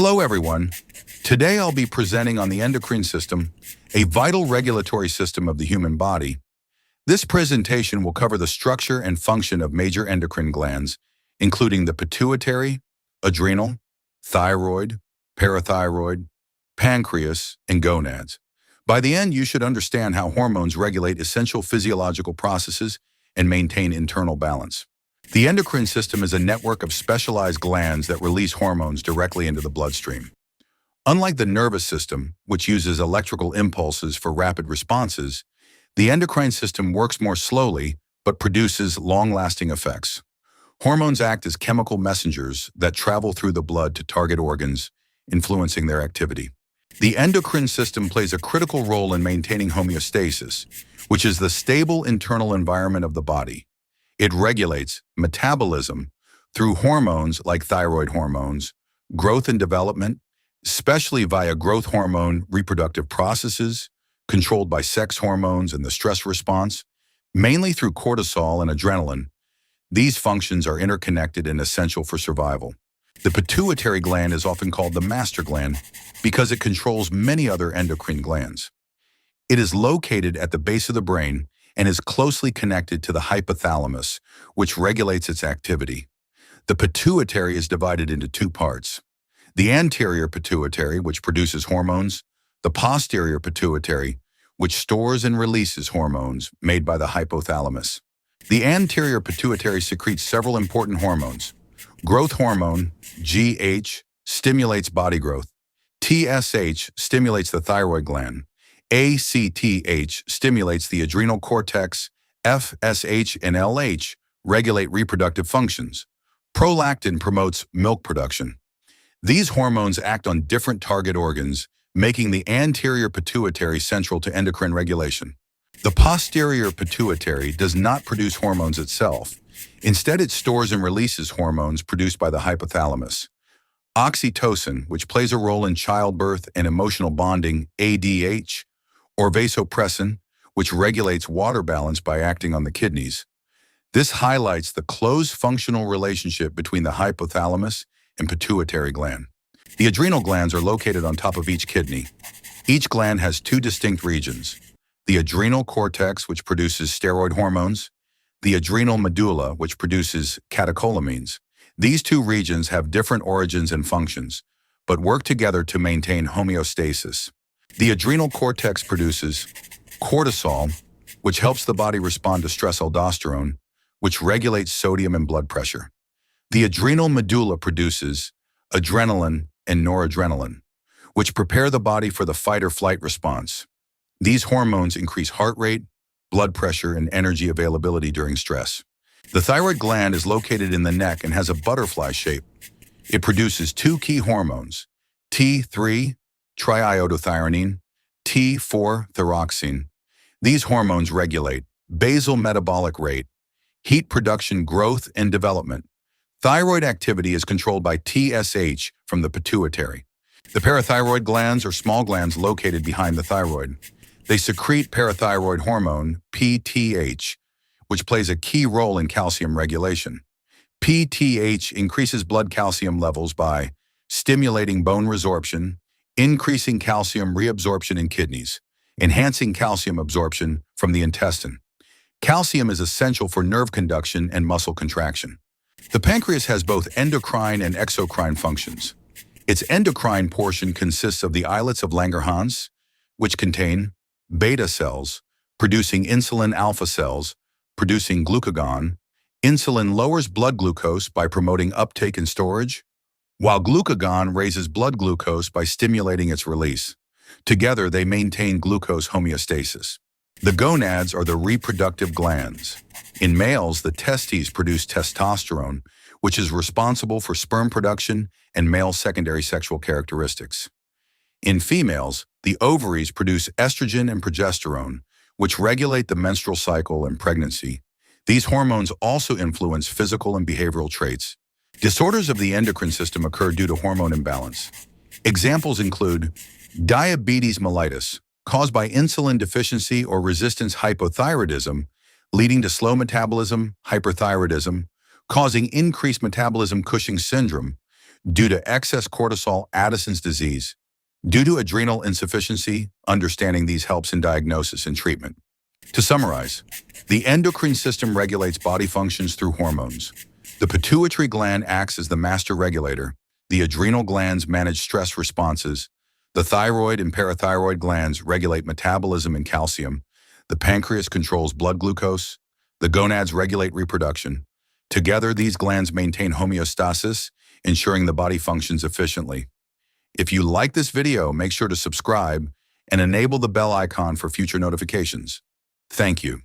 Hello everyone. Today I'll be presenting on the endocrine system, a vital regulatory system of the human body. This presentation will cover the structure and function of major endocrine glands, including the pituitary, adrenal, thyroid, parathyroid, pancreas, and gonads. By the end, you should understand how hormones regulate essential physiological processes and maintain internal balance. The endocrine system is a network of specialized glands that release hormones directly into the bloodstream. Unlike the nervous system, which uses electrical impulses for rapid responses, the endocrine system works more slowly but produces long-lasting effects. Hormones act as chemical messengers that travel through the blood to target organs, influencing their activity. The endocrine system plays a critical role in maintaining homeostasis, which is the stable internal environment of the body. It regulates metabolism through hormones like thyroid hormones, growth and development, especially via growth hormone reproductive processes, controlled by sex hormones and the stress response, mainly through cortisol and adrenaline. These functions are interconnected and essential for survival. The pituitary gland is often called the master gland because it controls many other endocrine glands. It is located at the base of the brain and is closely connected to the hypothalamus, which regulates its activity. The pituitary is divided into two parts: the anterior pituitary, which produces hormones, the posterior pituitary, which stores and releases hormones made by the hypothalamus. The anterior pituitary secretes several important hormones. Growth hormone, GH, stimulates body growth. TSH stimulates the thyroid gland. ACTH stimulates the adrenal cortex. FSH and LH regulate reproductive functions. Prolactin promotes milk production. These hormones act on different target organs, making the anterior pituitary central to endocrine regulation. The posterior pituitary does not produce hormones itself. Instead, it stores and releases hormones produced by the hypothalamus. Oxytocin, which plays a role in childbirth and emotional bonding, ADH, or vasopressin, which regulates water balance by acting on the kidneys. This highlights the close functional relationship between the hypothalamus and pituitary gland. The adrenal glands are located on top of each kidney. Each gland has two distinct regions: the adrenal cortex, which produces steroid hormones, the adrenal medulla, which produces catecholamines. These two regions have different origins and functions, but work together to maintain homeostasis. The adrenal cortex produces cortisol, which helps the body respond to stress, aldosterone, which regulates sodium and blood pressure. The adrenal medulla produces adrenaline and noradrenaline, which prepare the body for the fight-or-flight response. These hormones increase heart rate, blood pressure, and energy availability during stress. The thyroid gland is located in the neck and has a butterfly shape. It produces two key hormones: T3, triiodothyronine, T4, thyroxine. These hormones regulate basal metabolic rate, heat production, growth, and development. Thyroid activity is controlled by TSH from the pituitary. The parathyroid glands are small glands located behind the thyroid. They secrete parathyroid hormone, PTH, which plays a key role in calcium regulation. PTH increases blood calcium levels by stimulating bone resorption, increasing calcium reabsorption in kidneys, enhancing calcium absorption from the intestine. Calcium is essential for nerve conduction and muscle contraction. The pancreas has both endocrine and exocrine functions. Its endocrine portion consists of the islets of Langerhans, which contain beta cells, producing insulin, alpha cells, producing glucagon. Insulin lowers blood glucose by promoting uptake and storage, while glucagon raises blood glucose by stimulating its release. Together, they maintain glucose homeostasis. The gonads are the reproductive glands. In males, the testes produce testosterone, which is responsible for sperm production and male secondary sexual characteristics. In females, the ovaries produce estrogen and progesterone, which regulate the menstrual cycle and pregnancy. These hormones also influence physical and behavioral traits. Disorders of the endocrine system occur due to hormone imbalance. Examples include diabetes mellitus, caused by insulin deficiency or resistance, hypothyroidism, leading to slow metabolism, hyperthyroidism, causing increased metabolism, Cushing's syndrome, Due to excess cortisol, Addison's disease. Due to adrenal insufficiency, understanding these helps in diagnosis and treatment. To summarize, the endocrine system regulates body functions through hormones. The pituitary gland acts as the master regulator. The adrenal glands manage stress responses. The thyroid and parathyroid glands regulate metabolism and calcium. The pancreas controls blood glucose. The gonads regulate reproduction. Together, these glands maintain homeostasis, ensuring the body functions efficiently. If you like this video, make sure to subscribe and enable the bell icon for future notifications. Thank you.